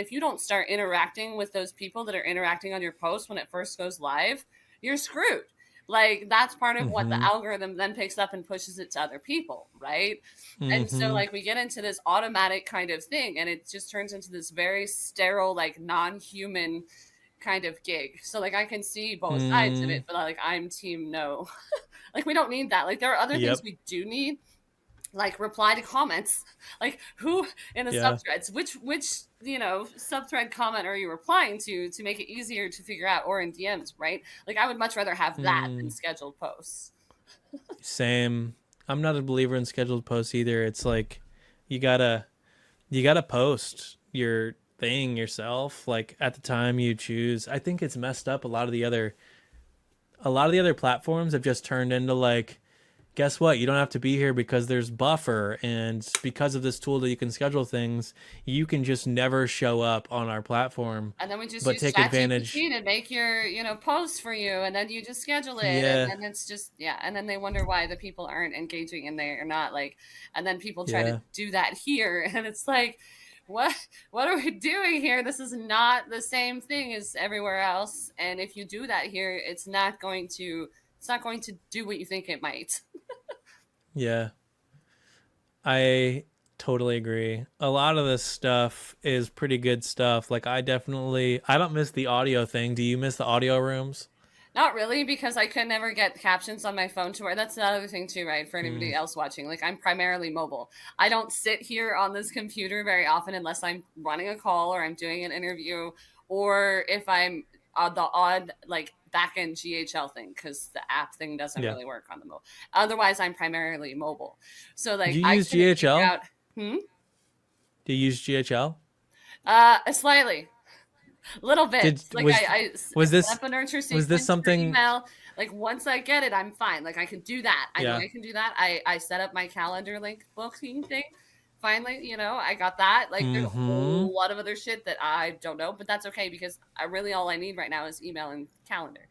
if you don't start interacting with those people that are interacting on your post when it first goes live, you're screwed. Like that's part of what the Mm-hmm. algorithm then picks up and pushes it to other people, right? And so Mm-hmm. like we get into this automatic kind of thing and it just turns into this very sterile, like non-human kind of gig. So like I can see both sides of Mm, it, but like I'm team no. Like we don't need that. Like there are other things yep. we do need, like reply to comments. Like who in the Yeah. subthreads, which subthread comment are you replying to make it easier to figure out, or in DMs, right? Like I would much rather have that than Mm, scheduled posts. same. I'm not a believer in scheduled posts either. It's like you gotta you gotta post your thing yourself, like at the time you choose. I think it's messed up. A lot of the other platforms have just turned into like, guess what? You don't have to be here because there's buffer, and because of this tool that you can schedule things, you can just never show up on our platform, And then we just but use take advantage. ChatGPT to make your, post for you, and then you just schedule it, and Yeah, then it's just yeah, and then they wonder why the people aren't engaging in there or not, like, and then people try to yeah, do that here, and it's like, what what are we doing here? This is not the same thing as everywhere else, and if you do that here, it's not going to do what you think it might. yeah. I totally agree. A lot of this stuff is pretty good stuff. Like I don't miss the audio thing. Do you miss the audio rooms? Not really, because I could never get captions on my phone to where that's another thing too, right? For Mm, anybody else watching, like I'm primarily mobile. I don't sit here on this computer very often unless I'm running a call or I'm doing an interview, or if I'm on the odd like back end GHL thing because the app thing doesn't yeah. really work on the mobile. Otherwise, I'm primarily mobile. So Do like you I use couldn't figure GHL? out. Hmm. Do you use GHL? Slightly. Little Did bits. Like was I was set this up a nurture was this sequence for something? email. Like once I get it, I'm fine. Like I can do that. I know Yeah. I can do that. I set up my calendar link booking thing. Finally, I got that. Like there's a Mm-hmm. whole lot of other shit that I don't know, but that's okay because I really all I need right now is email and calendar.